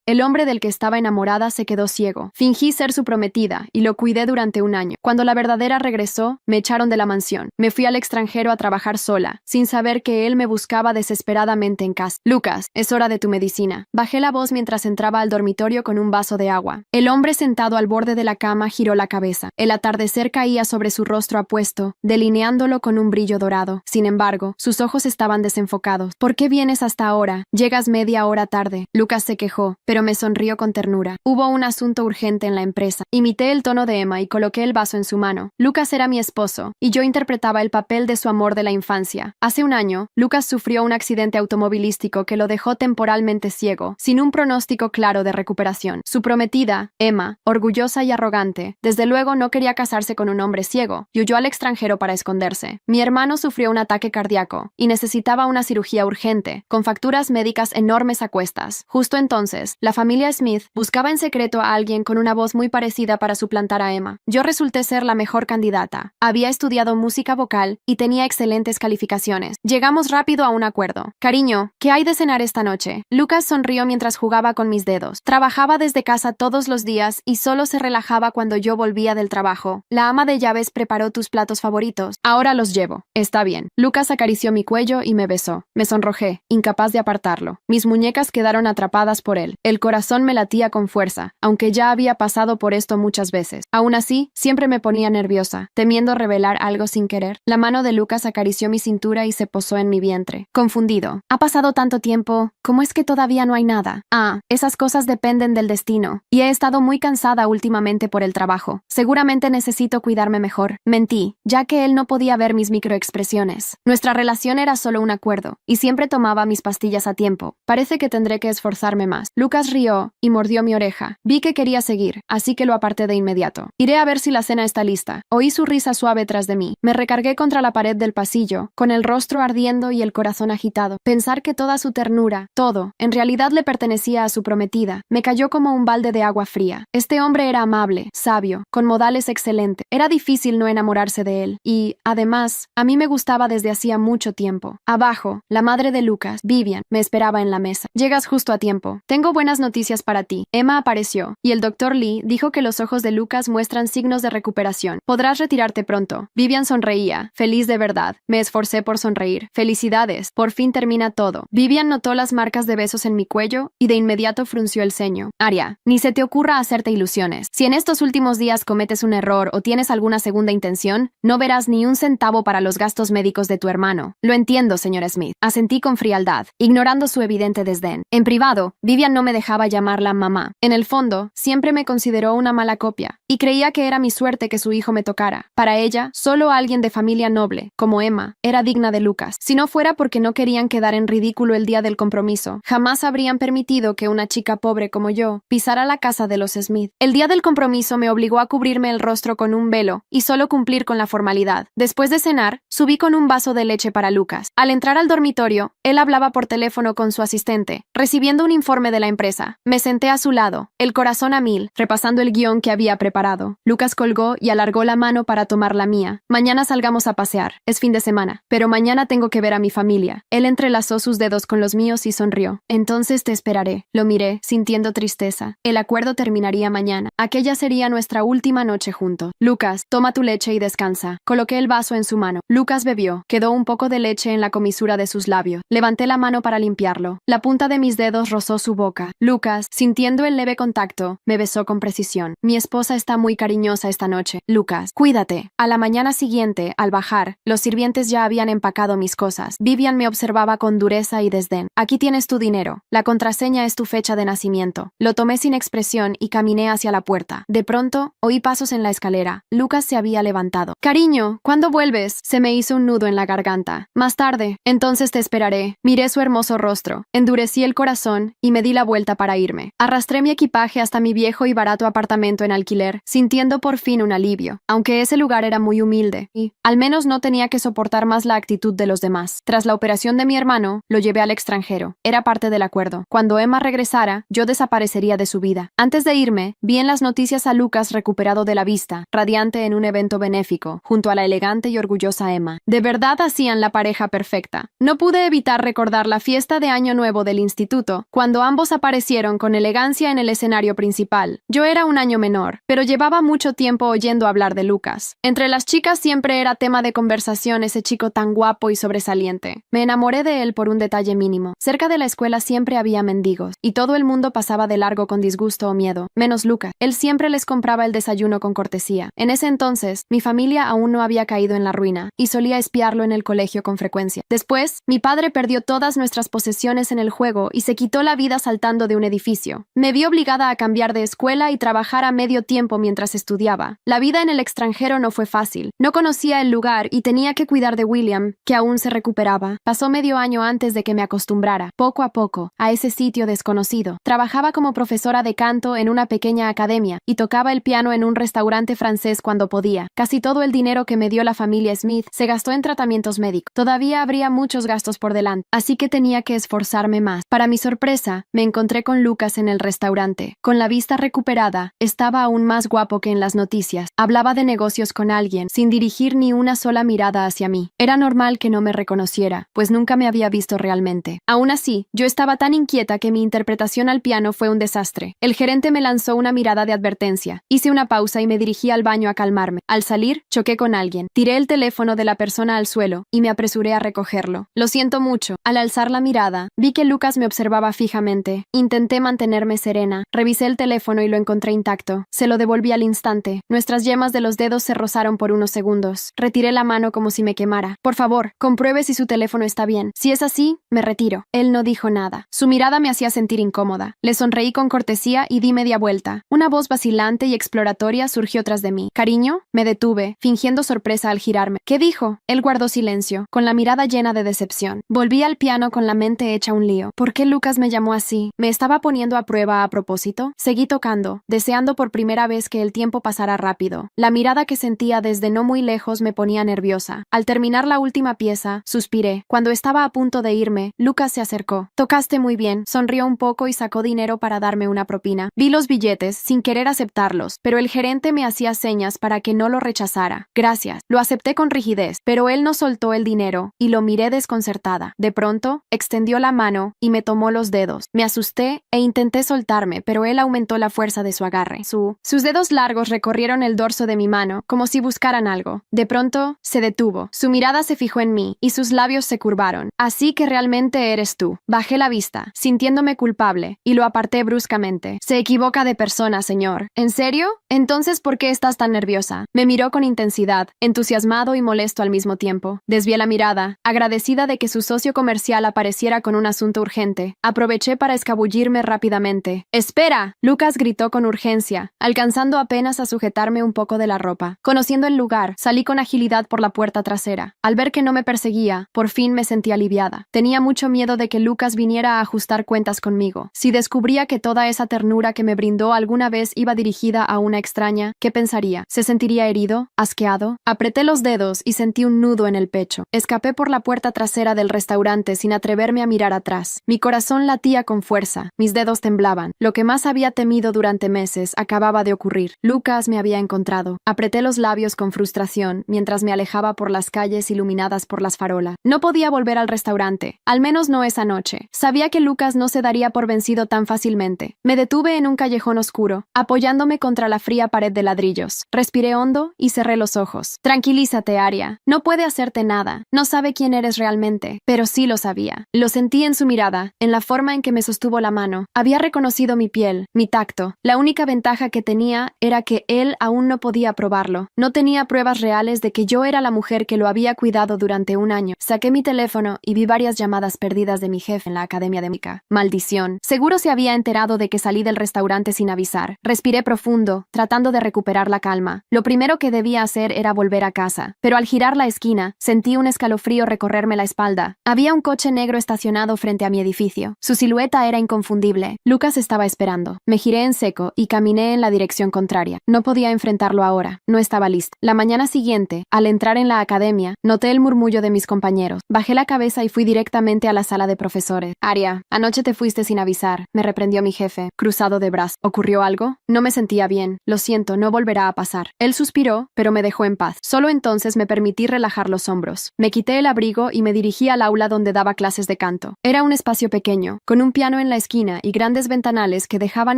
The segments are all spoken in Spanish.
El hombre del que estaba enamorada se quedó ciego. Fingí ser su prometida y lo cuidé durante un año. Cuando la verdadera regresó, me echaron de la mansión. Me fui al extranjero a trabajar sola, sin saber que él me buscaba desesperadamente en casa. Lucas, es hora de tu medicina. Bajé la voz mientras entraba al dormitorio con un vaso de agua. El hombre sentado al borde de la cama giró la cabeza. El atardecer caía sobre su rostro apuesto, delineándolo con un brillo dorado. Sin embargo, sus ojos estaban desenfocados. ¿Por qué vienes hasta ahora? Llegas media hora tarde. Lucas se quejó, pero me sonrió con ternura. Hubo un asunto urgente en la empresa. Imité el tono de Emma y coloqué el vaso en su mano. Lucas era mi esposo, y yo interpretaba el papel de su amor de la infancia. Hace un año, Lucas sufrió un accidente automovilístico que lo dejó temporalmente ciego, sin un pronóstico claro de recuperación. Su prometida, Emma, orgullosa y arrogante, desde luego no quería casarse con un hombre ciego, y huyó al extranjero para esconderse. Mi hermano sufrió un ataque cardíaco, y necesitaba una cirugía urgente, con facturas médicas enormes a cuestas. Justo entonces, la familia Smith buscaba en secreto a alguien con una voz muy parecida para suplantar a Emma. Yo resulté ser la mejor candidata. Había estudiado música vocal y tenía excelentes calificaciones. Llegamos rápido a un acuerdo. Cariño, ¿qué hay de cenar esta noche? Lucas sonrió mientras jugaba con mis dedos. Trabajaba desde casa todos los días y solo se relajaba cuando yo volvía del trabajo. La ama de llaves preparó tus platos favoritos. Ahora los llevo. Está bien. Lucas acarició mi cuello y me besó. Me sonrojé, incapaz de apartarlo. Mis muñecas quedaron atrapadas por él. El corazón me latía con fuerza, aunque ya había pasado por esto muchas veces. Aún así, siempre me ponía nerviosa, temiendo revelar algo sin querer. La mano de Lucas acarició mi cintura y se posó en mi vientre. Confundido. Ha pasado tanto tiempo. ¿Cómo es que todavía no hay nada? Ah, esas cosas dependen del destino. Y he estado muy cansada últimamente por el trabajo. Seguramente necesito cuidarme mejor. Mentí, ya que él no podía ver mis microexpresiones. Nuestra relación era solo un acuerdo, y siempre tomaba mis pastillas a tiempo. Parece que tendré que esforzarme más. Lucas rió y mordió mi oreja. Vi que quería seguir, así que lo aparté de inmediato. Iré a ver si la cena está lista. Oí su risa suave tras de mí. Me recargué contra la pared del pasillo, con el rostro ardiendo y el corazón agitado. Pensar que toda su ternura, todo, en realidad le pertenecía a su prometida, me cayó como un balde de agua fría. Este hombre era amable, sabio, con modales excelentes. Era difícil no enamorarse de él. Y, además, a mí me gustaba desde hacía mucho tiempo. Abajo, la madre de Lucas, Vivian, me esperaba en la mesa. Llegas justo a tiempo. Tengo buenas noticias para ti. Emma apareció, y el Dr. Lee dijo que los ojos de Lucas muestran signos de recuperación. Podrás retirarte pronto. Vivian sonreía, feliz de verdad. Me esforcé por sonreír. Felicidades, por fin termina todo. Vivian notó las marcas de besos en mi cuello y de inmediato frunció el ceño. Aria, ni se te ocurra hacerte ilusiones. Si en estos últimos días cometes un error o tienes alguna segunda intención, no verás ni un centavo para los gastos médicos de tu hermano. Lo entiendo, señor Smith. Asentí con frialdad, ignorando su evidente desdén. En privado, Vivian no me dejaba llamarla mamá. En el fondo, siempre me consideró una mala copia, y creía que era mi suerte que su hijo me tocara. Para ella, solo alguien de familia noble, como Emma, era digna de Lucas. Si no fuera porque no querían quedar en ridículo el día del compromiso, jamás habrían permitido que una chica pobre como yo pisara la casa de los Smith. El día del compromiso me obligó a cubrirme el rostro con un velo y solo cumplir con la formalidad. Después de cenar, subí con un vaso de leche para Lucas. Al entrar al dormitorio, él hablaba por teléfono con su asistente, recibiendo un informe de la empresa. Me senté a su lado, el corazón a mil, repasando el guión que había preparado. Lucas colgó y alargó la mano para tomar la mía. Mañana salgamos a pasear. Es fin de semana, pero mañana tengo que ver a mi familia. Él entrelazó sus dedos con los míos y sonrió. Entonces te esperaré. Lo miré, sintiendo tristeza. El acuerdo terminaría mañana. Aquella sería nuestra última noche juntos. Lucas, toma tu leche y descansa. Coloqué el vaso en su mano. Lucas bebió. Quedó un poco de leche en la comisura de sus labios. Levanté la mano para limpiarlo. La punta de mis dedos rozó su boca. Lucas, sintiendo el leve contacto, me besó con precisión. Mi esposa está muy cariñosa esta noche. Lucas, cuídate. A la mañana siguiente, al bajar, los sirvientes ya habían empacado mis cosas. Vivian me observaba con dureza y desdén. Aquí tienes tu dinero. La contraseña es tu fecha de nacimiento. Lo tomé sin expresión y caminé hacia la puerta. De pronto, oí pasos en la escalera. Lucas se había levantado. Cariño, ¿cuándo vuelves? Se me hizo un nudo en la garganta. Más tarde. Entonces te esperaré. Miré su hermoso rostro. Endurecí el corazón y me di la vuelta para irme. Arrastré mi equipaje hasta mi viejo y barato apartamento en alquiler, sintiendo por fin un alivio, aunque ese lugar era muy humilde y, al menos, no tenía que soportar más la actitud de los demás. Tras la operación de mi hermano, lo llevé al extranjero. Era parte del acuerdo. Cuando Emma regresara, yo desaparecería de su vida. Antes de irme, vi en las noticias a Lucas recuperado de la vista, radiante en un evento benéfico, junto a la elegante y orgullosa Emma. De verdad hacían la pareja perfecta. No pude evitar recordar la fiesta de Año Nuevo del instituto, cuando ambos aparecieron aparecieron con elegancia en el escenario principal. Yo era un año menor, pero llevaba mucho tiempo oyendo hablar de Lucas. Entre las chicas siempre era tema de conversación ese chico tan guapo y sobresaliente. Me enamoré de él por un detalle mínimo. Cerca de la escuela siempre había mendigos, y todo el mundo pasaba de largo con disgusto o miedo, menos Lucas. Él siempre les compraba el desayuno con cortesía. En ese entonces, mi familia aún no había caído en la ruina, y solía espiarlo en el colegio con frecuencia. Después, mi padre perdió todas nuestras posesiones en el juego y se quitó la vida saltando de un edificio. Me vi obligada a cambiar de escuela y trabajar a medio tiempo mientras estudiaba. La vida en el extranjero no fue fácil. No conocía el lugar y tenía que cuidar de William, que aún se recuperaba. Pasó medio año antes de que me acostumbrara, poco a poco, a ese sitio desconocido. Trabajaba como profesora de canto en una pequeña academia y tocaba el piano en un restaurante francés cuando podía. Casi todo el dinero que me dio la familia Smith se gastó en tratamientos médicos. Todavía habría muchos gastos por delante, así que tenía que esforzarme más. Para mi sorpresa, me encontré con Lucas en el restaurante. Con la vista recuperada, estaba aún más guapo que en las noticias. Hablaba de negocios con alguien, sin dirigir ni una sola mirada hacia mí. Era normal que no me reconociera, pues nunca me había visto realmente. Aún así, yo estaba tan inquieta que mi interpretación al piano fue un desastre. El gerente me lanzó una mirada de advertencia. Hice una pausa y me dirigí al baño a calmarme. Al salir, choqué con alguien. Tiré el teléfono de la persona al suelo y me apresuré a recogerlo. Lo siento mucho. Al alzar la mirada, vi que Lucas me observaba fijamente. Intenté mantenerme serena. Revisé el teléfono y lo encontré intacto. Se lo devolví al instante. Nuestras yemas de los dedos se rozaron por unos segundos. Retiré la mano como si me quemara. Por favor, compruebe si su teléfono está bien. Si es así, me retiro. Él no dijo nada. Su mirada me hacía sentir incómoda. Le sonreí con cortesía y di media vuelta. Una voz vacilante y exploratoria surgió tras de mí. «Cariño», me detuve, fingiendo sorpresa al girarme. «¿Qué dijo?» Él guardó silencio, con la mirada llena de decepción. Volví al piano con la mente hecha un lío. ¿Por qué Lucas me llamó así? ¿Me estaba poniendo a prueba a propósito? Seguí tocando, deseando por primera vez que el tiempo pasara rápido. La mirada que sentía desde no muy lejos me ponía nerviosa. Al terminar la última pieza, suspiré. Cuando estaba a punto de irme, Lucas se acercó. «Tocaste muy bien», sonrió un poco y sacó dinero para darme una propina. Vi los billetes, sin querer aceptarlos, pero el gerente me hacía señas para que no lo rechazara. «Gracias». Lo acepté con rigidez, pero él no soltó el dinero, y lo miré desconcertada. De pronto, extendió la mano y me tomó los dedos. Me asusté e intenté soltarme, pero él aumentó la fuerza de su agarre. Sus dedos largos recorrieron el dorso de mi mano, como si buscaran algo. De pronto, se detuvo. Su mirada se fijó en mí, y sus labios se curvaron. «Así que realmente eres tú». Bajé la vista, sintiéndome culpable, y lo aparté bruscamente. «Se equivoca de persona, señor». «¿En serio? Entonces, ¿por qué estás tan nerviosa?» Me miró con intensidad, entusiasmado y molesto al mismo tiempo. Desvié la mirada, agradecida de que su socio comercial apareciera con un asunto urgente. Aproveché para escabullirme rápidamente. «¡Espera!», Lucas gritó con urgencia, alcanzando apenas a sujetarme un poco de la ropa. Conociendo el lugar, salí con agilidad por la puerta trasera. Al ver que no me perseguía, por fin me sentí aliviada. Tenía mucho miedo de que Lucas viniera a ajustar cuentas conmigo. Si descubría que toda esa ternura que me brindó alguna vez iba dirigida a una extraña, ¿qué pensaría? ¿Se sentiría herido? ¿Asqueado? Apreté los dedos y sentí un nudo en el pecho. Escapé por la puerta trasera del restaurante sin atreverme a mirar atrás. Mi corazón latía con fuerza. Mis dedos temblaban. Lo que más había temido durante meses acababa de ocurrir. Lucas me había encontrado. Apreté los labios con frustración mientras me alejaba por las calles iluminadas por las farolas. No podía volver al restaurante, al menos no esa noche. Sabía que Lucas no se daría por vencido tan fácilmente. Me detuve en un callejón oscuro, apoyándome contra la fría pared de ladrillos. Respiré hondo y cerré los ojos. «Tranquilízate, Aria. No puede hacerte nada. No sabe quién eres realmente». Pero sí lo sabía. Lo sentí en su mirada, en la forma en que me sostuvo la mano. Había reconocido mi piel, mi tacto. La única ventaja que tenía era que él aún no podía probarlo. No tenía pruebas reales de que yo era la mujer que lo había cuidado durante un año. Saqué mi teléfono y vi varias llamadas perdidas de mi jefe en la academia de Mica. Maldición. Seguro se había enterado de que salí del restaurante sin avisar. Respiré profundo, tratando de recuperar la calma. Lo primero que debía hacer era volver a casa. Pero al girar la esquina, sentí un escalofrío recorrerme la espalda. Había un coche negro estacionado frente a mi edificio. Su silueta era inconfundible. Lucas estaba esperando. Me giré en seco y caminé en la dirección contraria. No podía enfrentarlo ahora. No estaba listo. La mañana siguiente, al entrar en la academia, noté el murmullo de mis compañeros. Bajé la cabeza y fui directamente a la sala de profesores. «Aria, anoche te fuiste sin avisar», me reprendió mi jefe, cruzado de brazos. «¿Ocurrió algo?» No me sentía bien. «Lo siento, no volverá a pasar». Él suspiró, pero me dejó en paz. Solo entonces me permití relajar los hombros. Me quité el abrigo y me dirigí al aula donde daba clases de canto. Era un espacio pequeño, con un piano en la esquina y grandes ventanales que dejaban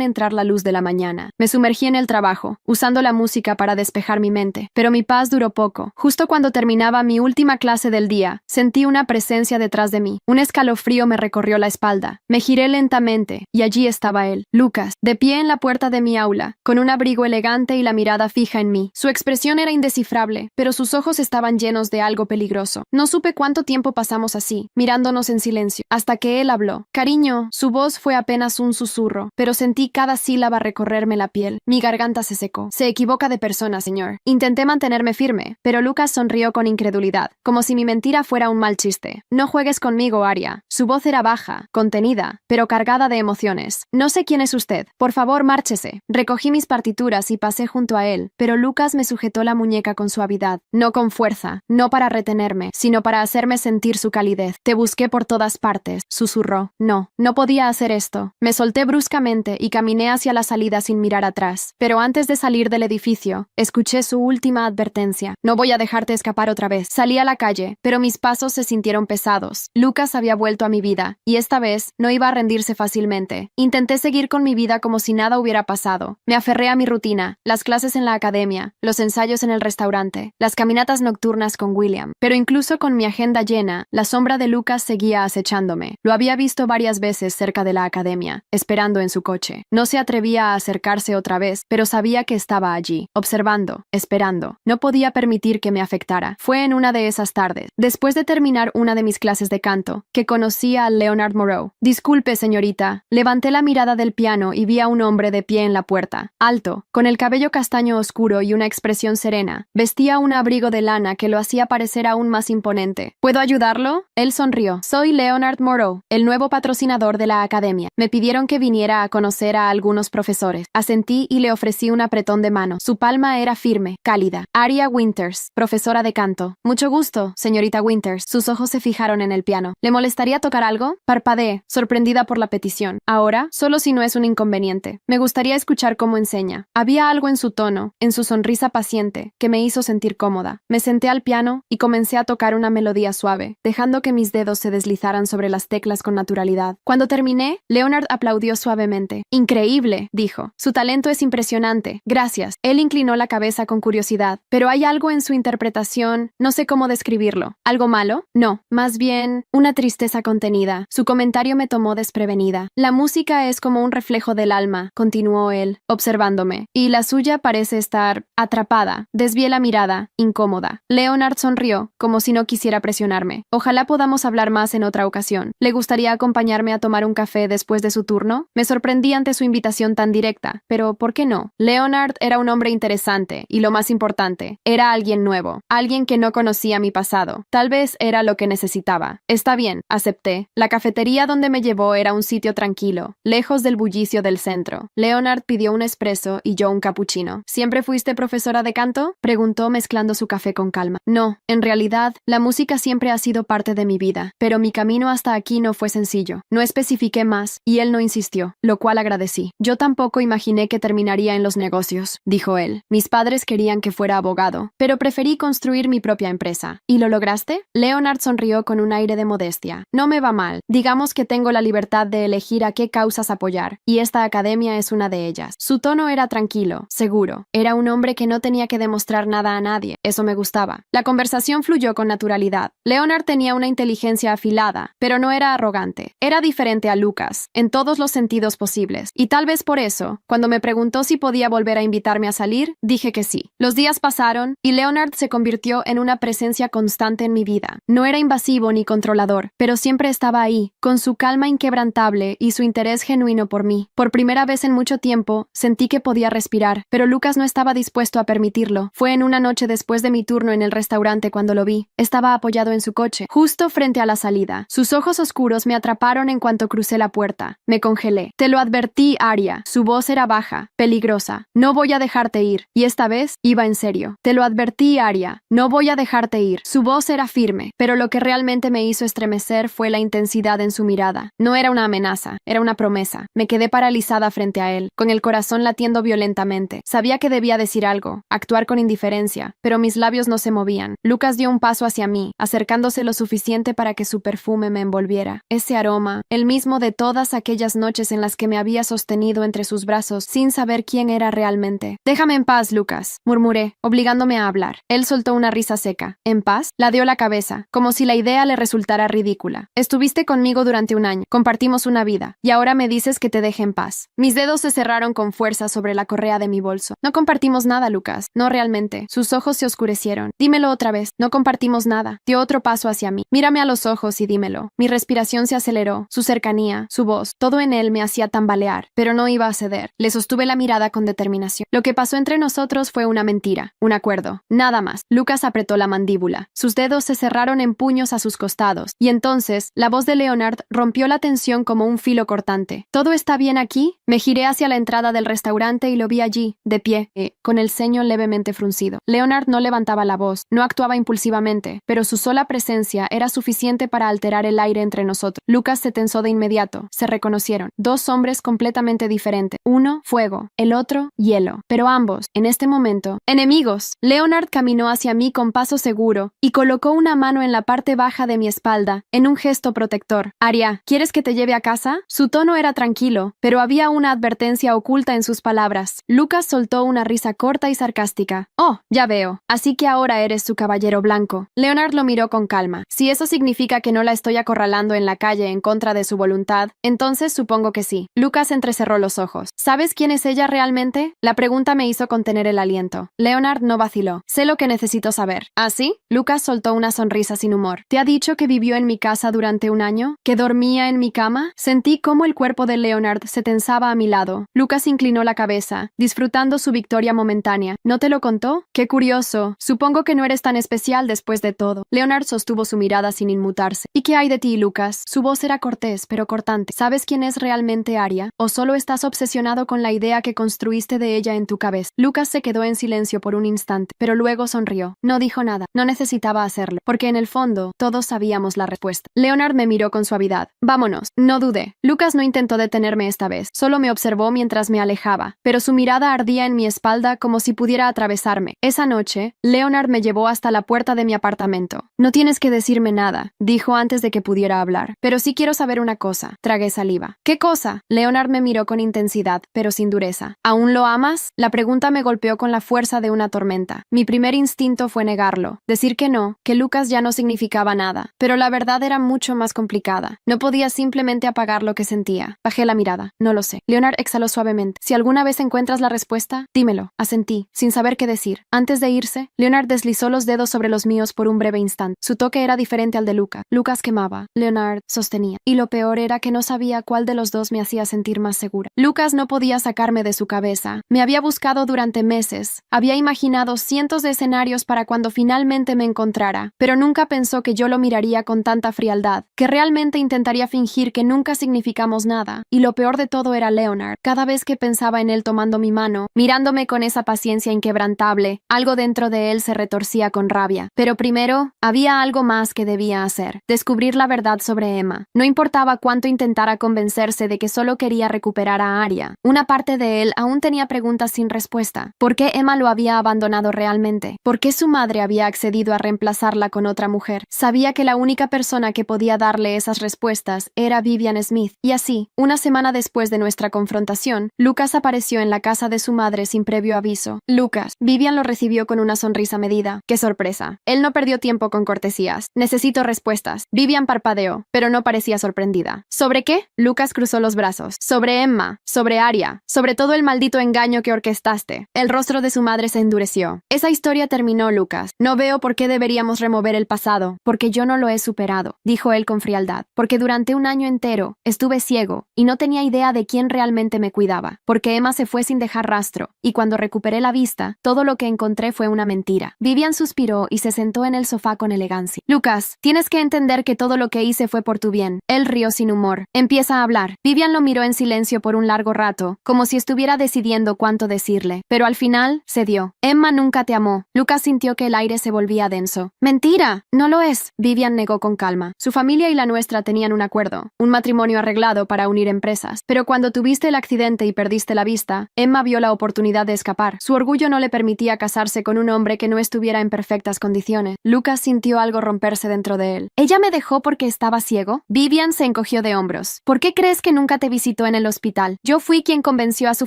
entrar la luz de la mañana. Me sumergí en el trabajo, usando la música para despejar mi mente, pero mi paz duró poco. Justo cuando terminaba mi última clase del día, sentí una presencia detrás de mí. Un escalofrío me recorrió la espalda. Me giré lentamente, y allí estaba él, Lucas, de pie en la puerta de mi aula, con un abrigo elegante y la mirada fija en mí. Su expresión era indescifrable, pero sus ojos estaban llenos de algo peligroso. No supe cuánto tiempo pasamos así, mirándonos en silencio, hasta que él habló. Cariño, su voz fue apenas un susurro, pero sentí cada sílaba recorrerme la piel. Mi garganta se secó. Se equivoca de persona, señor. Intenté mantenerme firme, pero Lucas sonrió con incredulidad, como si mi mentira fuera un mal chiste. No juegues conmigo, Aria. Su voz era baja, contenida, pero cargada de emociones. No sé quién es usted. Por favor, márchese. Recogí mis partituras y pasé junto a él, pero Lucas me sujetó la muñeca con suavidad, no con fuerza, no para retenerme, sino para hacerme sentir su calidez. Te busqué por todas partes, susurró. No podía hacer esto. Me solté bruscamente y caminé hacia la salida sin mirar atrás. Pero antes de salir del edificio, escuché su última advertencia. No voy a dejarte escapar otra vez. Salí a la calle, pero mis pasos se sintieron pesados. Lucas había vuelto a mi vida, y esta vez no iba a rendirse fácilmente. Intenté seguir con mi vida como si nada hubiera pasado. Me aferré a mi rutina, las clases en la academia, los ensayos en el restaurante, las caminatas nocturnas con William. Pero incluso con mi agenda llena, la sombra de Lucas seguía acechándome. Lo había visto varias veces cerca de la academia, esperando en su coche. No se atrevía a acercarse otra vez, pero sabía que estaba allí, observando, esperando. No podía permitir que me afectara. Fue en una de esas tardes, después de terminar una de mis clases de canto, que conocí a Leonard Moreau. Disculpe, señorita. Levanté la mirada del piano y vi a un hombre de pie en la puerta, alto, con el cabello castaño oscuro y una expresión serena. Vestía un abrigo de lana que lo hacía parecer aún más imponente. ¿Puedo ayudarlo? Él sonrió. Soy Leonard Moreau, el nuevo patrocinador de la academia. Me pidieron que viniera a conocer a algunos profesores. Asentí y le ofrecí un apretón de mano. Su palma era firme, cálida. Aria Winters, profesora de canto. Mucho gusto, señorita Winters. Sus ojos se fijaron en el piano. ¿Le molestaría tocar algo? Parpadeé, sorprendida por la petición. Ahora, solo si no es un inconveniente. Me gustaría escuchar cómo enseña. Había algo en su tono, en su sonrisa paciente, que me hizo sentir cómoda. Me senté al piano y comencé a tocar una melodía suave, dejando que mis dedos se deslizaran sobre las teclas con naturalidad. Cuando terminé, Leonard aplaudió suavemente. «Increíble», dijo. «Su talento es impresionante. Gracias». Él inclinó la cabeza con curiosidad. «Pero hay algo en su interpretación, no sé cómo describirlo. ¿Algo malo? No, más bien una tristeza contenida». Su comentario me tomó desprevenida. «La música es como un reflejo del alma», continuó él, observándome, «y la suya parece estar atrapada». Desvié la mirada, incómoda. Leonard sonrió, como si no quisiera presionarme. «Ojalá podamos hablar más en otra ocasión. ¿Le gustaría acompañarme a tomar un café después de su turno?» Me sorprendí ante su invitación tan directa, pero ¿por qué no? Leonard era un hombre interesante, y lo más importante, era alguien nuevo, alguien que no conocía mi pasado. Tal vez era lo que necesitaba. Está bien, acepté. La cafetería donde me llevó era un sitio tranquilo, lejos del bullicio del centro. Leonard pidió un espresso y yo un cappuccino. ¿Siempre fuiste profesora de canto?, preguntó mezclando su café con calma. No, en realidad, la música siempre ha sido parte de mi vida, pero mi camino hasta aquí no fue sencillo. No especifiqué más, y él no insistió, lo cual agradecí. Yo tampoco imaginé que terminaría en los negocios, dijo él. Mis padres querían que fuera abogado, pero preferí construir mi propia empresa. ¿Y lo lograste? Leonard sonrió con un aire de modestia. No me va mal. Digamos que tengo la libertad de elegir a qué causas apoyar, y esta academia es una de ellas. Su tono era tranquilo, seguro. Era un hombre que no tenía que demostrar nada a nadie. Eso me gustaba. La conversación fluyó con naturalidad. Leonard tenía una inteligencia afilada, pero no era arrogante. Era diferente a Lucas, en todos los sentidos posibles, y tal vez por eso, cuando me preguntó si podía volver a invitarme a salir, dije que sí. Los días pasaron, y Leonard se convirtió en una presencia constante en mi vida. No era invasivo ni controlador, pero siempre estaba ahí, con su calma inquebrantable y su interés genuino por mí. Por primera vez en mucho tiempo, sentí que podía respirar, pero Lucas no estaba dispuesto a permitirlo. Fue en una noche después de mi turno en el restaurante cuando lo vi. Estaba apoyado en su coche, justo frente a la salida. Sus ojos oscuros me atraparon en cuanto crucé la puerta. Me congelé. «Te lo advertí, Aria». Su voz era baja, peligrosa. «No voy a dejarte ir». Y esta vez iba en serio. «Te lo advertí, Aria. No voy a dejarte ir». Su voz era firme, pero lo que realmente me hizo estremecer fue la intensidad en su mirada. No era una amenaza, era una promesa. Me quedé paralizada frente a él, con el corazón latiendo violentamente. Sabía que debía decir algo, actuar con indiferencia, pero mis labios no se movían. Lucas dio un paso hacia mí, acercándose lo suficiente para que su perfume me envolviera. Ese aroma, el mismo de todas aquellas noches en las que me había sostenido entre sus brazos sin saber quién era realmente. «Déjame en paz, Lucas», murmuré, obligándome a hablar. Él soltó una risa seca. «¿En paz?». Ladeó la cabeza, como si la idea le resultara ridícula. «Estuviste conmigo durante un año, compartimos una vida, y ahora me dices que te deje en paz». Mis dedos se cerraron con fuerza sobre la correa de mi bolso. «No compartimos nada, Lucas. No realmente». Sus ojos se oscurecieron. «Dímelo otra vez». «No compartimos nada». Dio otro paso hacia mí. «Mírame a los ojos y dímelo». Mi respiración se aceleró. Su cercanía, su voz, todo en él me hacía tambalear, pero no iba a ceder. Le sostuve la mirada con determinación. Lo que pasó entre nosotros fue una mentira, un acuerdo, nada más. Lucas apretó la mandíbula. Sus dedos se cerraron en puños a sus costados, y entonces la voz de Leonard rompió la tensión como un filo cortante. «¿Todo está bien aquí?». Me giré hacia la entrada del restaurante y lo vi allí, de pie, con el ceño levemente fruncido. Leonard no levantaba la voz, no actuaba impulsivamente, pero su sola presencia era suficiente para alterar el aire entre nosotros. Lucas se tensó de inmediato. Se reconocieron. Dos hombres completamente diferentes. Uno, fuego. El otro, hielo. Pero ambos, en este momento, enemigos. Leonard caminó hacia mí con paso seguro y colocó una mano en la parte baja de mi espalda, en un gesto protector. «Aria, ¿quieres que te lleve a casa?». Su tono era tranquilo, pero había una advertencia oculta en sus palabras. Lucas soltó una risa corta y sarcástica. «Oh, ya veo. Así que ahora eres su caballero blanco». Leonard lo miró con calma. «Si eso significa que no la estoy acorralando en la calle en contra de su voluntad, entonces supongo que sí». Lucas entrecerró los ojos. «¿Sabes quién es ella realmente?». La pregunta me hizo contener el aliento. Leonard no vaciló. «Sé lo que necesito saber». ¿Ah, sí?». Lucas soltó una sonrisa sin humor. «¿Te ha dicho que vivió en mi casa durante un año? ¿Que dormía en mi cama?». Sentí cómo el cuerpo de Leonard se tensaba a mi lado. Lucas inclinó la cabeza, disfrutando su victoria momentánea. «¿No te lo contó?». «Qué curioso. Supongo que no eres tan especial después de todo». Leonard sostuvo su mirada sin inmutarse. «¿Y qué hay de ti, Lucas?». Su voz era cortés, pero cortante. «¿Sabes quién es realmente Aria? ¿O solo estás obsesionado con la idea que construiste de ella en tu cabeza?». Lucas se quedó en silencio por un instante, pero luego sonrió. No dijo nada. No necesitaba hacerlo, porque en el fondo todos sabíamos la respuesta. Leonard me miró con suavidad. «Vámonos». No dudé. Lucas no intentó detenerme esta vez. Solo me observó mientras me alejaba, pero su mirada ardía en mi espalda como si pudiera atravesarme. Esa noche, Leonard me llevó hasta la puerta de mi apartamento. «No tienes que decirme nada», dijo antes de que pudiera hablar. «Pero sí quiero saber una cosa». Tragué saliva. «¿Qué cosa?». Leonard me miró con intensidad, pero sin dureza. «¿Aún lo amas?». La pregunta me golpeó con la fuerza de una tormenta. Mi primer instinto fue negarlo, decir que no, que Lucas ya no significaba nada. Pero la verdad era mucho más complicada. No podía simplemente apagar lo que sentía. Bajé la mirada. «No lo sé». Leonard exhaló suavemente. «Si alguna vez encuentras la respuesta, dímelo». Asentí, sin saber qué decir. Antes de irse, Leonard deslizó los dedos sobre los míos por un breve instante. Su toque era diferente al de Lucas. Lucas quemaba. Leonard sostenía. Y lo peor era que no sabía cuál de los dos me hacía sentir más segura. Lucas no podía sacarme de su cabeza. Me había buscado durante meses. Había imaginado cientos de escenarios para cuando finalmente me encontrara, pero nunca pensó que yo lo miraría con tanta frialdad, que realmente intentaría fingir que nunca significamos nada. Y lo peor de todo era Leonard. Cada vez que pensaba en él tomando mi mano, mirándome con esa paciencia inquebrantable, algo dentro de él se retorcía con rabia. Pero primero, había algo más que debía hacer. Descubrir la verdad sobre Emma. No importaba cuánto intentara convencerse de que solo quería recuperar a Aria. Una parte de él aún tenía preguntas sin respuesta. ¿Por qué Emma lo había abandonado realmente? ¿Por qué su madre había accedido a reemplazarla con otra mujer? Sabía que la única persona que podía darle esas respuestas era Vivian Smith. Y así, una semana después de nuestra confrontación, Lucas apareció en la casa de su madre sin previo aviso. Lucas. Vivian lo recibió con una sonrisa medida. ¡Qué sorpresa! Él no perdió tiempo con cortesías. «Necesito respuestas». Vivian parpadeó, pero no parecía sorprendida. ¿Sobre qué? Lucas cruzó los brazos. «Sobre Emma, sobre Aria, sobre todo el maldito engaño que orquestaste». El rostro de su madre se endureció. «Esa historia terminó, Lucas. No veo por qué deberíamos remover el pasado, porque yo no lo he superado», dijo él con frialdad. «Porque durante un año entero estuve ciego y no tenía idea de quién realmente me cuidaba, porque Emma se fue sin dejar rastro, y cuando recuperé la vista, todo lo que encontré fue una mentira». Vivian suspiró y se sentó en el sofá con elegancia. «Lucas, tienes que entender que todo lo que hice fue por tu bien». Él rió sin humor. «Empieza a hablar». Vivian lo miró en silencio por un largo rato, como si estuviera decidiendo cuánto decirle, pero al final cedió. «Emma nunca te amó». Lucas sintió que el aire se volvía denso. «¡Mentira! No lo es». Vivian negó con calma. «Su familia y la nuestra tenían un acuerdo, un matrimonio arreglado para unir empresas. Pero cuando tuviste el accidente y perdiste la vista, Emma vio la oportunidad de escapar. Su orgullo no le permitía casarse con un hombre que no estuviera en perfectas condiciones». Lucas sintió algo romperse dentro de él. «¿Ella me dejó porque estaba ciego?». Vivian se encogió de hombros. hombros. ¿Por qué crees que nunca te visitó en el hospital? Yo fui quien convenció a su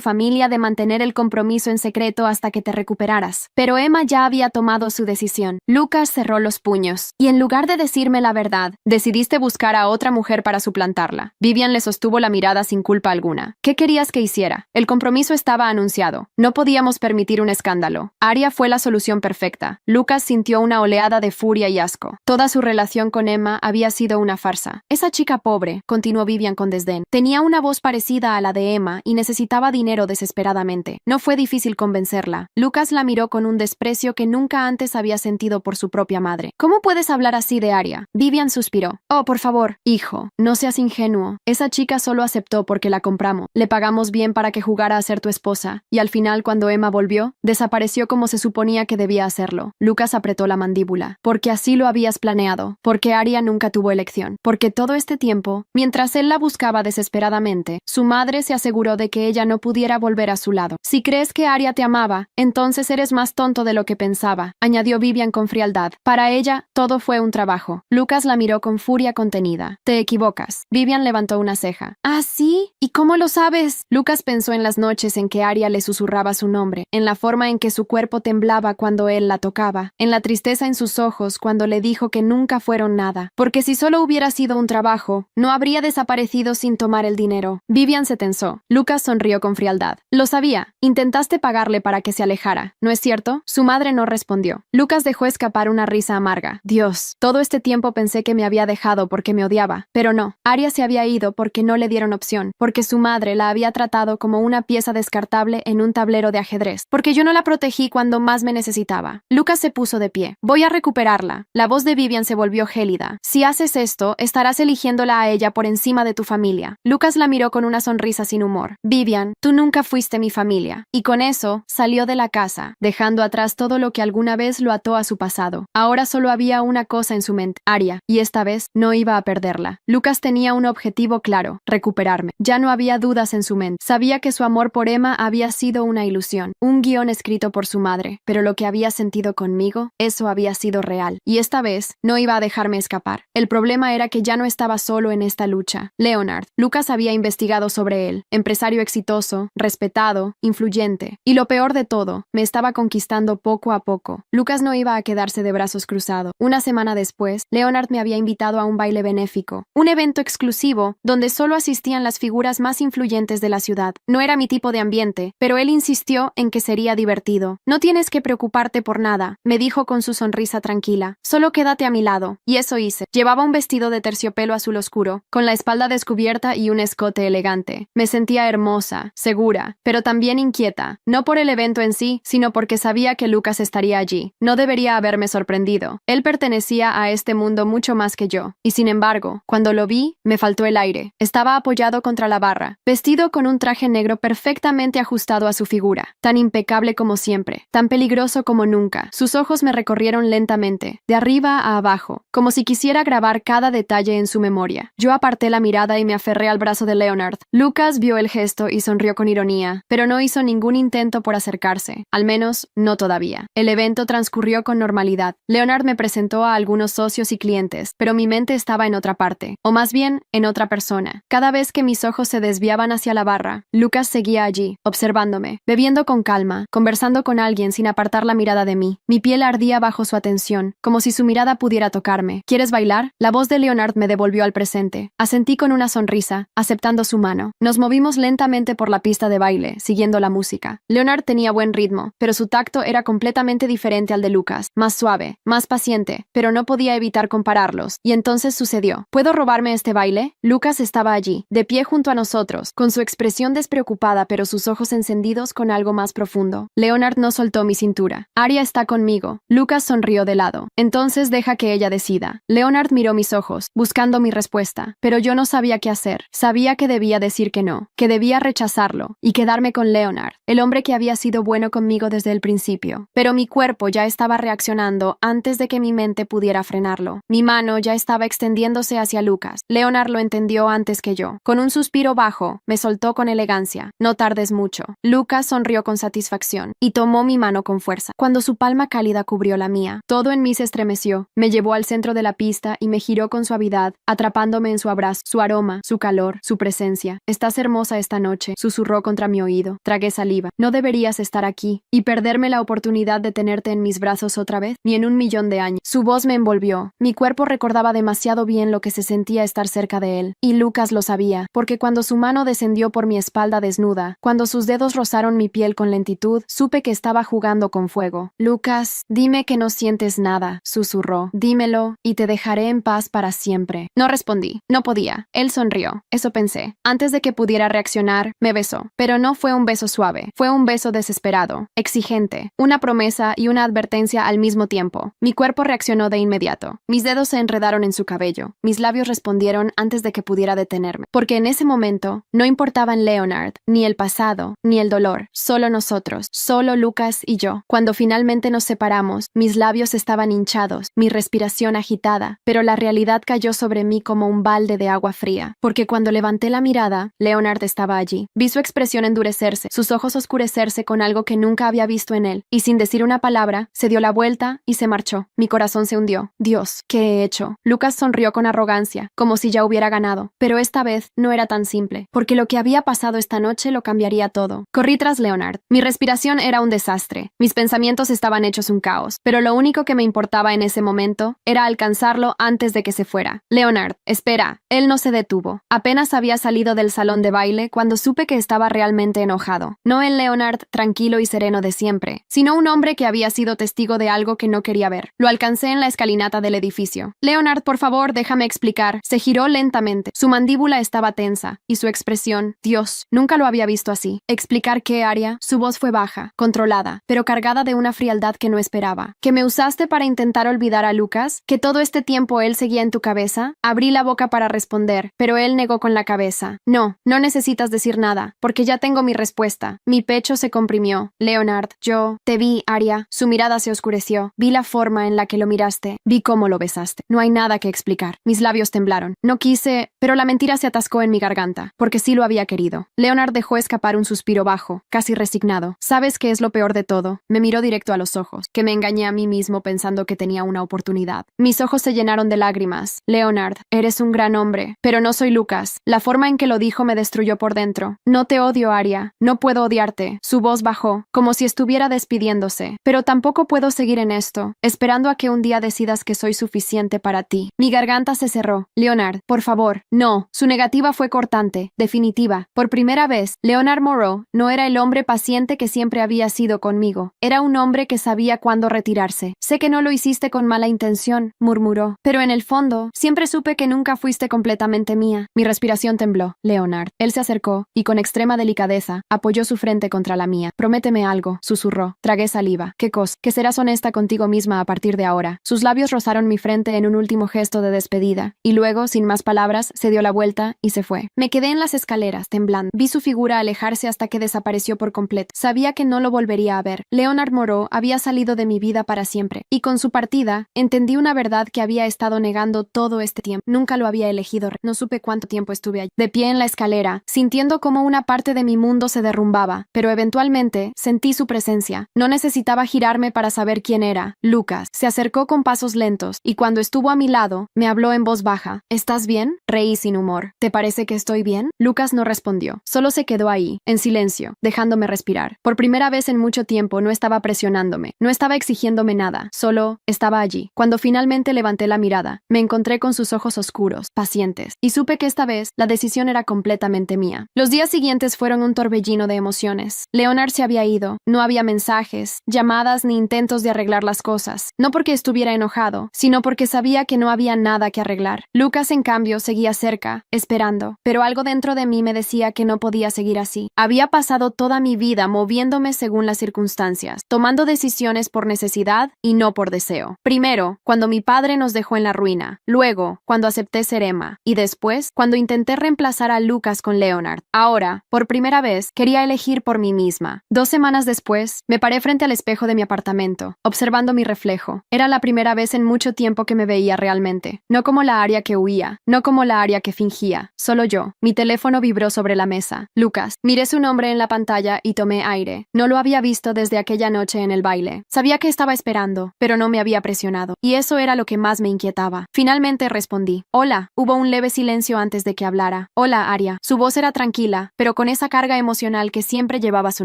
familia de mantener el compromiso en secreto hasta que te recuperaras. Pero Emma ya había tomado su decisión. Lucas cerró los puños. Y en lugar de decirme la verdad, decidiste buscar a otra mujer para suplantarla. Vivian le sostuvo la mirada sin culpa alguna. ¿Qué querías que hiciera? El compromiso estaba anunciado. No podíamos permitir un escándalo. Aria fue la solución perfecta. Lucas sintió una oleada de furia y asco. Toda su relación con Emma había sido una farsa. Esa chica pobre, continuó Vivian con desdén, tenía una voz parecida a la de Emma y necesitaba dinero desesperadamente. No fue difícil convencerla. Lucas la miró con un desprecio que nunca antes había sentido por su propia madre. ¿Cómo puedes hablar así de Aria? Vivian suspiró. Oh, por favor, hijo, no seas ingenuo. Esa chica solo aceptó porque la compramos. Le pagamos bien para que jugara a ser tu esposa. Y al final, cuando Emma volvió, desapareció como se suponía que debía hacerlo. Lucas apretó la mandíbula. Porque así lo habías planeado. Porque Aria nunca tuvo elección. Porque todo este tiempo, mientras él la buscaba desesperadamente, su madre se aseguró de que ella no pudiera volver a su lado. Si crees que Aria te amaba, entonces eres más tonto de lo que pensaba, añadió Vivian con frialdad. Para ella, todo fue un trabajo. Lucas la miró con furia contenida. Te equivocas. Vivian levantó una ceja. ¿Ah, sí? ¿Y cómo lo sabes? Lucas pensó en las noches en que Aria le susurraba su nombre, en la forma en que su cuerpo temblaba cuando él la tocaba, en la tristeza en sus ojos cuando le dijo que nunca fueron nada, porque si solo hubiera sido un trabajo, no habría desaparecido sin tomar el dinero. Vivian se tensó. Lucas sonrió con frialdad. Lo sabía. Intentaste pagarle para que se alejara, ¿no es cierto? Su madre no respondió. Lucas dejó escapar una risa amarga. Dios, todo este tiempo pensé que me había dejado porque me odiaba, pero no. Aria se había ido porque no le dieron opción, porque su madre la había tratado como una pieza descartable en un tablero de ajedrez, porque yo no la protegí cuando más me necesitaba. Lucas se puso de pie. Voy a recuperarla. La voz de Vivian se volvió gélida. Si haces esto, estarás eligiéndola a ella por encima de tu familia. Lucas la miró con una sonrisa sin humor. Vivian, tú nunca fuiste mi familia. Y con eso, salió de la casa, dejando atrás todo lo que alguna vez lo ató a su pasado. Ahora solo había una cosa en su mente, Aria, y esta vez no iba a perderla. Lucas tenía un objetivo claro, recuperarme. Ya no había dudas en su mente. Sabía que su amor por Emma había sido una ilusión, un guión escrito por su madre, pero lo que había sentido conmigo, eso había sido real. Y esta vez, no iba a dejarme escapar. El problema era que ya no estaba solo en esta lucha. Leonard. Lucas había investigado sobre él. Empresario exitoso, respetado, influyente. Y lo peor de todo, me estaba conquistando poco a poco. Lucas no iba a quedarse de brazos cruzados. Una semana después, Leonard me había invitado a un baile benéfico. Un evento exclusivo, donde solo asistían las figuras más influyentes de la ciudad. No era mi tipo de ambiente, pero él insistió en que sería divertido. No tienes que preocuparte por nada, me dijo con su sonrisa tranquila. Solo quédate a mi lado. Y eso hice. Llevaba un vestido de terciopelo azul oscuro, con la espalda descubierta y un escote elegante. Me sentía hermosa, segura, pero también inquieta. No por el evento en sí, sino porque sabía que Lucas estaría allí. No debería haberme sorprendido. Él pertenecía a este mundo mucho más que yo. Y sin embargo, cuando lo vi, me faltó el aire. Estaba apoyado contra la barra, vestido con un traje negro perfectamente ajustado a su figura, tan impecable como siempre, tan peligroso como nunca. Sus ojos me recorrieron lentamente, de arriba a abajo, como si quisiera grabar cada detalle en su memoria. Yo aparté la mirada y me aferré al brazo de Leonard. Lucas vio el gesto y sonrió con ironía, pero no hizo ningún intento por acercarse, al menos no todavía. El evento transcurrió con normalidad. Leonard me presentó a algunos socios y clientes, pero mi mente estaba en otra parte, o más bien, en otra persona. Cada vez que mis ojos se desviaban hacia la barra, Lucas seguía allí, observándome, bebiendo con calma, conversando con alguien sin apartar la mirada de mí. Mi piel ardía bajo su atención, como si su mirada pudiera tocarme. ¿Quieres bailar? La voz de Leonard me devolvió al presente. Asentí con una sonrisa, aceptando su mano. Nos movimos lentamente por la pista de baile, siguiendo la música. Leonard tenía buen ritmo, pero su tacto era completamente diferente al de Lucas, más suave, más paciente, pero no podía evitar compararlos. Y entonces sucedió. ¿Puedo robarme este baile? Lucas estaba allí, de pie junto a nosotros, con su expresión despreocupada pero sus ojos encendidos con algo más profundo. Leonard no soltó mi cintura. Aria está conmigo. Lucas sonrió de lado. Entonces deja que ella decida. Leonard miró mis ojos, buscando mi respuesta, pero yo no sabía qué hacer. Sabía que debía decir que no, que debía rechazarlo y quedarme con Leonard, el hombre que había sido bueno conmigo desde el principio. Pero mi cuerpo ya estaba reaccionando antes de que mi mente pudiera frenarlo. Mi mano ya estaba extendiéndose hacia Lucas. Leonard lo entendió antes que yo. Con un suspiro bajo, me soltó con elegancia. No tardes mucho. Lucas sonrió con satisfacción y tomó mi mano con fuerza. Cuando su palma cálida cubrió la mía, todo en mí se estremeció. Me llevó al centro de la pista y me giró con suavidad, atrapándome en su abrazo. abrazo, su aroma, su calor, su presencia. Estás hermosa esta noche, susurró contra mi oído. Tragué saliva. No deberías estar aquí y perderme la oportunidad de tenerte en mis brazos otra vez, ni en 1.000.000 de años. Su voz me envolvió. Mi cuerpo recordaba demasiado bien lo que se sentía estar cerca de él. Y Lucas lo sabía, porque cuando su mano descendió por mi espalda desnuda, cuando sus dedos rozaron mi piel con lentitud, supe que estaba jugando con fuego. Lucas, dime que no sientes nada, susurró. Dímelo, y te dejaré en paz para siempre. No respondí. No podía. Él sonrió. Eso pensé. Antes de que pudiera reaccionar, me besó. Pero no fue un beso suave. Fue un beso desesperado, exigente, una promesa y una advertencia al mismo tiempo. Mi cuerpo reaccionó de inmediato. Mis dedos se enredaron en su cabello. Mis labios respondieron antes de que pudiera detenerme. Porque en ese momento no importaban Leonard, ni el pasado, ni el dolor. Solo nosotros. Solo Lucas y yo. Cuando finalmente nos separamos, mis labios estaban hinchados, mi respiración agitada, pero la realidad cayó sobre mí como un balde de agua fría. Porque cuando levanté la mirada, Leonard estaba allí. Vi su expresión endurecerse, sus ojos oscurecerse con algo que nunca había visto en él, y sin decir una palabra, se dio la vuelta y se marchó. Mi corazón se hundió. Dios, ¿qué he hecho? Lucas sonrió con arrogancia, como si ya hubiera ganado. Pero esta vez no era tan simple, porque lo que había pasado esta noche lo cambiaría todo. Corrí tras Leonard. Mi respiración era un desastre. Mis pensamientos estaban hechos un caos, pero lo único que me importaba en ese momento era alcanzarlo antes de que se fuera. Leonard, espera. Él no se detuvo. Apenas había salido del salón de baile cuando supe que estaba realmente enojado. No el Leonard tranquilo y sereno de siempre, sino un hombre que había sido testigo de algo que no quería ver. Lo alcancé en la escalinata del edificio. Leonard, por favor, déjame explicar. Se giró lentamente. Su mandíbula estaba tensa, y su expresión, Dios, nunca lo había visto así. ¿Explicar qué, Aria? Su voz fue baja, controlada, pero cargada de una frialdad que no esperaba. ¿Que me usaste para intentar olvidar a Lucas? ¿Que todo este tiempo él seguía en tu cabeza? Abrí la boca para responder, pero él negó con la cabeza. No, no necesitas decir nada, porque ya tengo mi respuesta. Mi pecho se comprimió. Leonard, yo te vi, Aria. Su mirada se oscureció. Vi la forma en la que lo miraste. Vi cómo lo besaste. No hay nada que explicar. Mis labios temblaron. No quise, pero la mentira se atascó en mi garganta, porque sí lo había querido. Leonard dejó escapar un suspiro bajo, casi resignado. ¿Sabes qué es lo peor de todo? Me miró directo a los ojos, que me engañé a mí mismo pensando que tenía una oportunidad. Mis ojos se llenaron de lágrimas. Leonard, eres un gran hombre, pero no soy Lucas. La forma en que lo dijo me destruyó por dentro. No te odio, Aria. No puedo odiarte. Su voz bajó, como si estuviera despidiéndose. Pero tampoco puedo seguir en esto, esperando a que un día decidas que soy suficiente para ti. Mi garganta se cerró. Leonard, por favor, no. Su negativa fue cortante, definitiva. Por primera vez, Leonard Moreau no era el hombre paciente que siempre había sido conmigo. Era un hombre que sabía cuándo retirarse. Sé que no lo hiciste con mala intención, murmuró. Pero en el fondo, siempre supe que nunca fuiste completamente mía. Mi respiración tembló. Leonard. Él se acercó y con extrema delicadeza apoyó su frente contra la mía. Prométeme algo, susurró. Tragué saliva. ¿Qué cosa? Que serás honesta contigo misma a partir de ahora. Sus labios rozaron mi frente en un último gesto de despedida, y luego, sin más palabras, se dio la vuelta y se fue. Me quedé en las escaleras, temblando. Vi su figura alejarse hasta que desapareció por completo. Sabía que no lo volvería a ver. Leonard Moreau había salido de mi vida para siempre, y con su partida, entendí una verdad que había estado negando todo este tiempo. Nunca lo había elegido. No supe cuánto tiempo estuve allí, de pie en la escalera, sintiendo como una parte de mi mundo se derrumbaba, pero eventualmente sentí su presencia. No necesitaba girarme para saber quién era. Lucas se acercó con pasos lentos, y cuando estuvo a mi lado, me habló en voz baja. ¿Estás bien? Reí sin humor. ¿Te parece que estoy bien? Lucas no respondió. Solo se quedó ahí, en silencio, dejándome respirar. Por primera vez en mucho tiempo no estaba presionándome, no estaba exigiéndome nada, solo estaba allí. Cuando finalmente levanté la mirada, me encontré con sus ojos oscuros, pacientes, y supe que esta vez la decisión era completamente mía. Los días siguientes fueron un torbellino de emociones. Leonard se había ido, no había mensajes, llamadas ni intentos de arreglar las cosas, no porque estuviera enojado, sino porque sabía que no había nada que arreglar. Lucas, en cambio, seguía cerca, esperando, pero algo dentro de mí me decía que no podía seguir así. Había pasado toda mi vida moviéndome según las circunstancias, tomando decisiones por necesidad y no por deseo. Primero, cuando mi padre nos dejó en la ruina, luego, cuando acepté ser Emma, y después, cuando intenté reemplazar a Lucas con Leonard. Ahora, por primera vez, quería elegir por mí misma. 2 semanas después, me paré frente al espejo de mi apartamento, observando mi reflejo. Era la primera vez en mucho tiempo que me veía realmente, no como la Aria que huía, no como la Aria que fingía, solo yo. Mi teléfono vibró sobre la mesa. Lucas. Miré su nombre en la pantalla y tomé aire. No lo había visto desde aquella noche en el baile. Sabía que estaba esperando, pero no me había presionado, y eso era lo que más me inquietaba. Finalmente respondí. Hola. Hubo Hubo un leve silencio antes de que hablara. Hola, Aria. Su voz era tranquila, pero con esa carga emocional que siempre llevaba su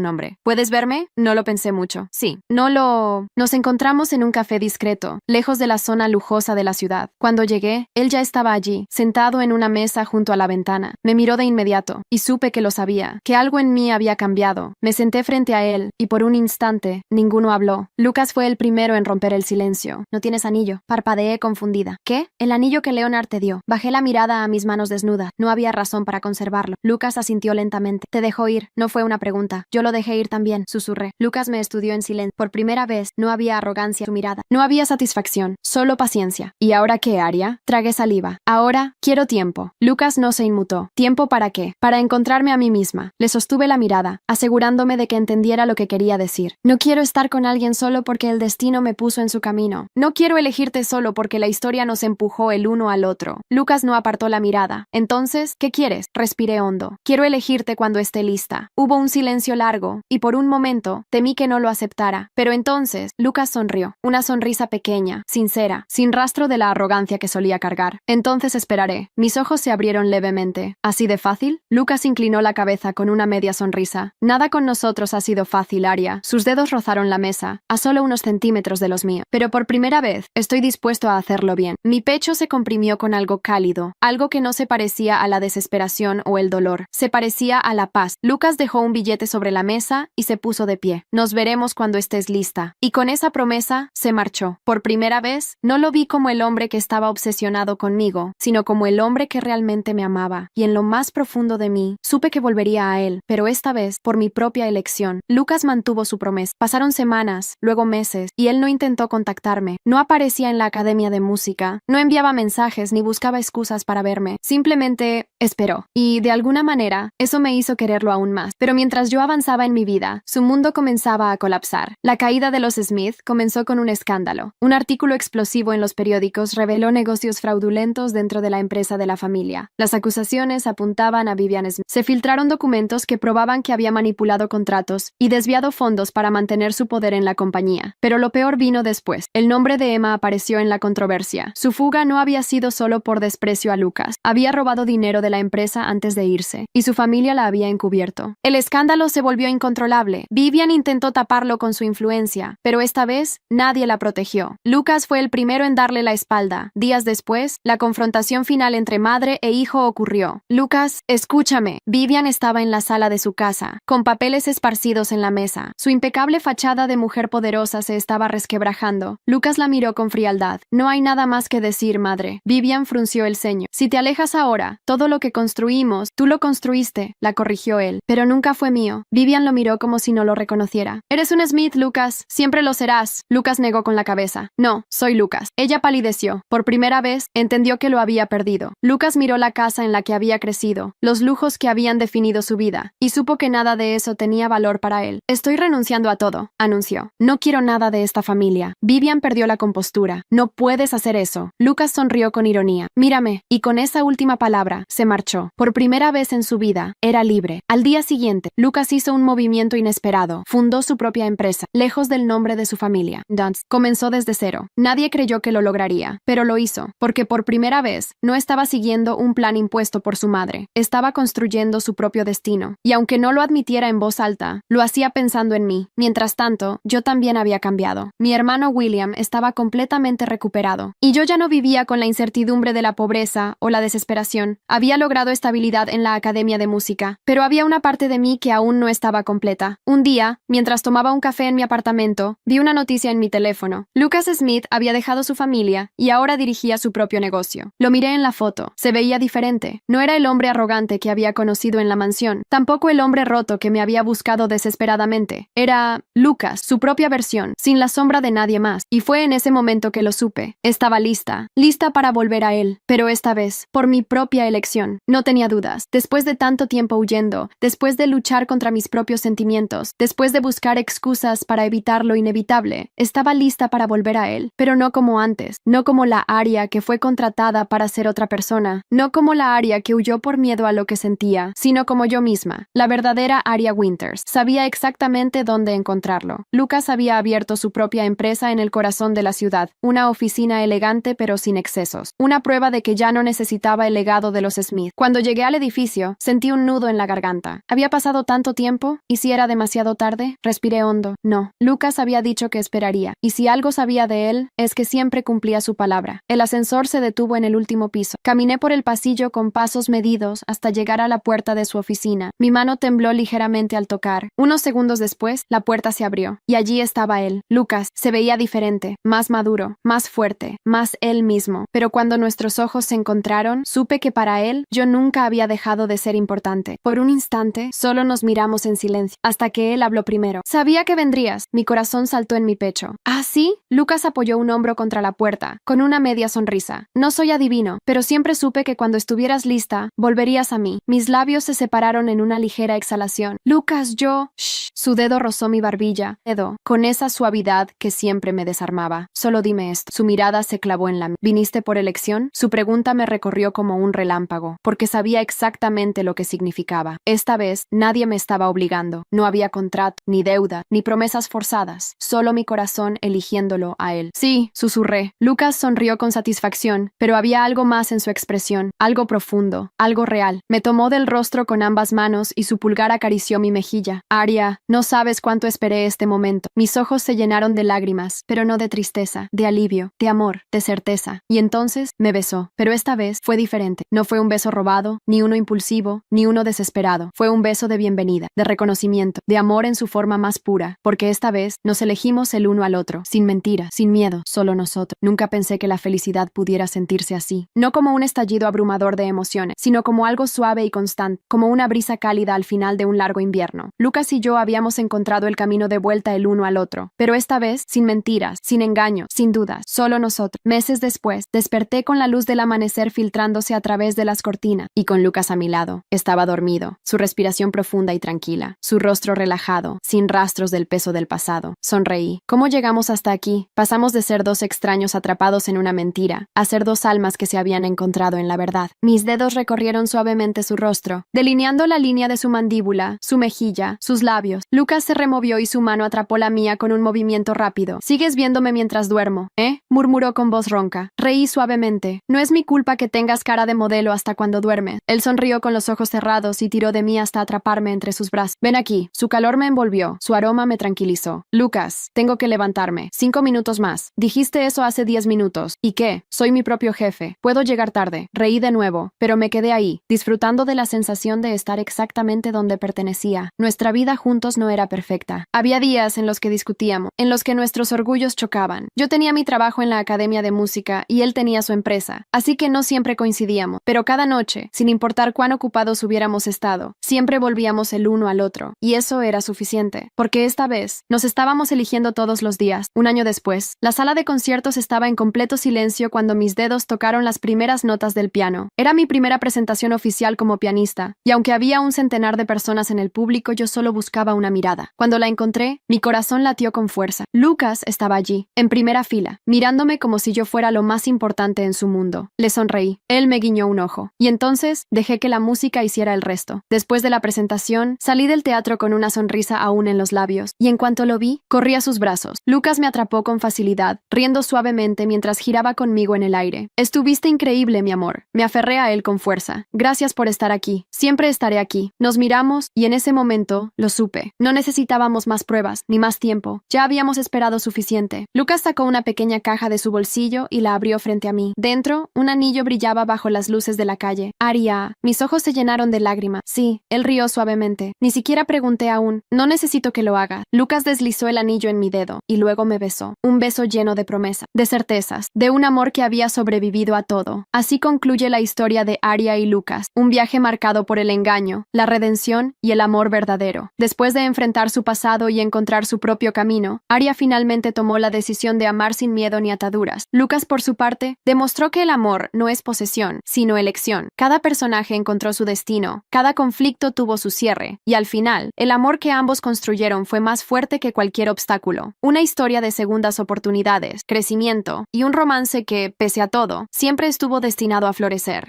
nombre. ¿Puedes verme? No lo pensé mucho. Sí. Nos encontramos en un café discreto, lejos de la zona lujosa de la ciudad. Cuando llegué, él ya estaba allí, sentado en una mesa junto a la ventana. Me miró de inmediato, y supe que lo sabía, que algo en mí había cambiado. Me senté frente a él, y por un instante, ninguno habló. Lucas fue el primero en romper el silencio. ¿No tienes anillo? Parpadeé confundida. ¿Qué? El anillo que Leonard te dio. Bajé la mirada a mis manos desnudas. No había razón para conservarlo. Lucas asintió lentamente. Te dejó ir. No fue una pregunta. Yo lo dejé ir también, susurré. Lucas me estudió en silencio. Por primera vez, no había arrogancia en su mirada. No había satisfacción, solo paciencia. ¿Y ahora qué, Aria? Tragué saliva. Ahora, quiero tiempo. Lucas no se inmutó. ¿Tiempo para qué? Para encontrarme a mí misma. Le sostuve la mirada, asegurándome de que entendiera lo que quería decir. No quiero estar con alguien solo porque el destino me puso en su camino. No quiero elegirte solo porque la historia nos empujó el uno al otro. Lucas no apartó la mirada. Entonces, ¿qué quieres? Respiré hondo. Quiero elegirte cuando esté lista. Hubo un silencio largo, y por un momento temí que no lo aceptara. Pero entonces, Lucas sonrió. Una sonrisa pequeña, sincera, sin rastro de la arrogancia que solía cargar. Entonces esperaré. Mis ojos se abrieron levemente. ¿Así de fácil? Lucas inclinó la cabeza con una media sonrisa. Nada con nosotros ha sido fácil, Aria. Sus dedos rozaron la mesa, a solo unos centímetros de los míos. Pero por primera vez, estoy dispuesto a hacerlo bien. Mi pecho se comprimió con algo cálido, algo que no se parecía a la desesperación o el dolor. Se parecía a la paz. Lucas dejó un billete sobre la mesa y se puso de pie. Nos veremos cuando estés lista. Y con esa promesa, se marchó. Por primera vez, no lo vi como el hombre que estaba obsesionado conmigo, sino como el hombre que realmente me amaba. Y en lo más profundo de mí, supe que volvería a él, pero esta vez, por mi propia elección. Lucas mantuvo su promesa. Pasaron semanas, luego meses, y él no intentó contactarme. No aparecía en la academia de música, no enviaba mensajes ni buscaba excusas para verme. Simplemente esperó. Y, de alguna manera, eso me hizo quererlo aún más. Pero mientras yo avanzaba en mi vida, su mundo comenzaba a colapsar. La caída de los Smith comenzó con un escándalo. Un artículo explosivo en los periódicos reveló negocios fraudulentos dentro de la empresa de la familia. Las acusaciones apuntaban a Vivian Smith. Se filtraron documentos que probaban que había manipulado contratos y desviado fondos para mantener su poder en la compañía. Pero lo peor vino después. El nombre de Emma apareció en la controversia. Su fuga no había sido solo por desprecio a Lucas. Había robado dinero de la empresa antes de irse, y su familia la había encubierto. El escándalo se volvió incontrolable. Vivian intentó taparlo con su influencia, pero esta vez nadie la protegió. Lucas fue el primero en darle la espalda. Días después, la confrontación final entre madre e hijo ocurrió. Lucas, escúchame. Vivian estaba en la sala de su casa, con papeles esparcidos en la mesa. Su impecable fachada de mujer poderosa se estaba resquebrajando. Lucas la miró con frialdad. No hay nada más que decir, madre. Vivian frunció el ceño. Si te alejas ahora, todo lo que construimos, tú lo construiste, la corrigió él. Pero nunca fue mío. Vivian lo miró como si no lo reconociera. Eres un Smith, Lucas. Siempre lo serás. Lucas negó con la cabeza. No, soy Lucas. Ella palideció. Por primera vez, entendió que lo había perdido. Lucas miró la casa en la que había crecido, los lujos que habían definido su vida, y supo que nada de eso tenía valor para él. Estoy renunciando a todo, anunció. No quiero nada de esta familia. Vivian perdió la compostura. No puedes hacer eso. Lucas sonrió con ironía. Mírame. Y con esa última palabra, se marchó. Por primera vez en su vida, era libre. Al día siguiente, Lucas hizo un movimiento inesperado. Fundó su propia empresa, lejos del nombre de su familia. Dunce comenzó desde cero. Nadie creyó que lo lograría, pero lo hizo, porque por primera vez, no estaba siguiendo un plan impuesto por su madre. Estaba construyendo su propio destino. Y aunque no lo admitiera en voz alta, lo hacía pensando en mí. Mientras tanto, yo también había cambiado. Mi hermano William estaba completamente recuperado. Y yo ya no vivía con la incertidumbre de la pobreza o la desesperación. Había logrado estabilidad en la academia de música, pero había una parte de mí que aún no estaba completa. Un día, mientras tomaba un café en mi apartamento, vi una noticia en mi teléfono. Lucas Smith había dejado su familia y ahora dirigía su propio negocio. Lo miré en la foto. Se veía diferente. No era el hombre arrogante que había conocido en la mansión, tampoco el hombre roto que me había buscado desesperadamente. Era Lucas, su propia versión, sin la sombra de nadie más. Y fue en ese momento que lo supe. Estaba lista para volver a él, pero esta vez, por mi propia elección. No tenía dudas. Después de tanto tiempo huyendo, después de luchar contra mis propios sentimientos, después de buscar excusas para evitar lo inevitable, estaba lista para volver a él, pero no como antes, no como la Aria que fue contratada para ser otra persona, no como la Aria que huyó por miedo a lo que sentía, sino como yo misma, la verdadera Aria Winters. Sabía exactamente dónde encontrarlo. Lucas había abierto su propia empresa en el corazón de la ciudad, una oficina elegante pero sin excesos, una prueba de que ya no necesitaba el legado de los Smith. Cuando llegué al edificio, sentí un nudo en la garganta. ¿Había pasado tanto tiempo? ¿Y si era demasiado tarde? Respiré hondo. No. Lucas había dicho que esperaría. Y si algo sabía de él, es que siempre cumplía su palabra. El ascensor se detuvo en el último piso. Caminé por el pasillo con pasos medidos hasta llegar a la puerta de su oficina. Mi mano tembló ligeramente al tocar. Unos segundos después, la puerta se abrió. Y allí estaba él. Lucas se veía diferente, más maduro, más fuerte, más él mismo. Pero cuando nuestros ojos se encontraron, supe que para él yo nunca había dejado de ser importante. Por un instante, solo nos miramos en silencio, hasta que él habló primero. Sabía que vendrías. Mi corazón saltó en mi pecho. ¿Ah, sí? Lucas apoyó un hombro contra la puerta, con una media sonrisa. No soy adivino, pero siempre supe que cuando estuvieras lista, volverías a mí. Mis labios se separaron en una ligera exhalación. Lucas, yo... Shh. Su dedo rozó mi barbilla. Dedo, con esa suavidad que siempre me desarmaba. Solo dime esto. Su mirada se clavó en la mía. ¿Viniste por elección? Su pregunta me recorrió como un relámpago, porque sabía exactamente lo que significaba. Esta vez, nadie me estaba obligando. No había contrato, ni deuda, ni promesas forzadas. Solo mi corazón eligiéndolo a él. Sí, susurré. Lucas sonrió con satisfacción, pero había algo más en su expresión, algo profundo, algo real. Me tomó del rostro con ambas manos y su pulgar acarició mi mejilla. Aria, no sabes cuánto esperé este momento. Mis ojos se llenaron de lágrimas, pero no de tristeza, de alivio, de amor, de certeza. Y entonces me besó, pero esta vez fue diferente. No fue un beso robado, ni uno impulsivo, ni uno desesperado. Fue un beso de bienvenida, de reconocimiento, de amor en su forma más pura, porque esta vez nos elegimos el uno al otro, sin mentira, sin miedo, solo nosotros. Nunca pensé que la felicidad pudiera sentirse así, no como un estallido abrumador de emociones, sino como algo suave y constante, como una brisa cálida al final de un largo invierno. Lucas y yo habíamos encontrado el camino de vuelta el uno al otro, pero esta vez sin mentiras, sin engaños, sin dudas, solo nosotros. Meses después, desperté con la luz del amanecer filtrándose a través de las cortinas, y con Lucas a mi lado. Estaba dormido, su respiración profunda y tranquila, su rostro relajado, sin rastros del peso del pasado. Sonreí. ¿Cómo llegamos hasta aquí? Pasamos de ser dos extraños atrapados en una mentira, a ser dos almas que se habían encontrado en la verdad. Mis dedos recorrieron suavemente su rostro, delineando la línea de su mandíbula, su mejilla, sus labios. Lucas se removió y su mano atrapó la mía con un movimiento rápido. ¿Sigues viéndome mientras duermo, murmuró con voz ronca. Reí suavemente. No es mi culpa que tengas cara de modelo hasta cuando duermes. Él sonrió con los ojos cerrados y tiró de mí hasta atraparme entre sus brazos. Ven aquí. Su calor me envolvió. Su aroma me tranquilizó. Lucas, tengo que levantarme. 5 minutos más. Dijiste eso hace 10 minutos. ¿Y qué? Soy mi propio jefe. Puedo llegar tarde. Reí de nuevo, pero me quedé ahí, disfrutando de la sensación de estar exactamente donde pertenecía. Nuestra vida juntos no era perfecta. Había días en los que discutíamos, en los que nuestros orgullos chocaban. Yo tenía mi trabajo en la academia de música y él tenía su empresa, así que no siempre coincidíamos. Pero cada noche, sin importar cuán ocupados hubiéramos estado, siempre volvíamos el uno al otro. Y eso era suficiente, porque esta vez nos estábamos eligiendo todos los días. Un año después, la sala de conciertos estaba en completo silencio cuando mis dedos tocaron las primeras notas del piano. Era mi primera presentación oficial como pianista, y aunque había un centenar de personas en el público, yo solo buscaba una mirada. Cuando la encontré, mi corazón latió con fuerza. Lucas estaba allí, en primera fila, mirándome como si yo fuera lo más importante en su mundo. Le sonreí. Él me guiñó un ojo. Y entonces dejé que la música hiciera el resto. Después de la presentación, salí del teatro con una sonrisa aún en los labios, y en cuanto lo vi, corrí a sus brazos. Lucas me atrapó con facilidad, riendo suavemente mientras giraba conmigo en el aire. Estuviste increíble, mi amor. Me aferré a él con fuerza. Gracias por estar aquí. Siempre estaré aquí. Nos miramos, y en ese momento lo supe. No necesitábamos más pruebas, ni más tiempo. Ya habíamos esperado suficiente. Lucas sacó una pequeña caja de su bolsillo y la abrió frente a mí. Dentro, un anillo brillaba bajo las luces de la calle. Aria, mis ojos se llenaron de lágrimas. Sí, él rió suavemente. Ni siquiera pregunté aún. No necesito que lo haga. Lucas deslizó el anillo en mi dedo y luego me besó. Un beso lleno de promesa, de certezas, de un amor que había sobrevivido a todo. Así concluye la historia de Aria y Lucas, un viaje marcado por el engaño, la redención y el amor verdadero. Después de enfrentar su pasado y encontrar su propio camino, Aria finalmente tomó la decisión de amar sin miedo ni ataduras. Lucas, por su parte, demostró que el amor no es posesión, sino elección. Cada personaje encontró su destino, cada conflicto tuvo su cierre, y al final, el amor que ambos construyeron fue más fuerte que cualquier obstáculo. Una historia de segundas oportunidades, crecimiento y un romance que, pese a todo, siempre estuvo destinado a florecer.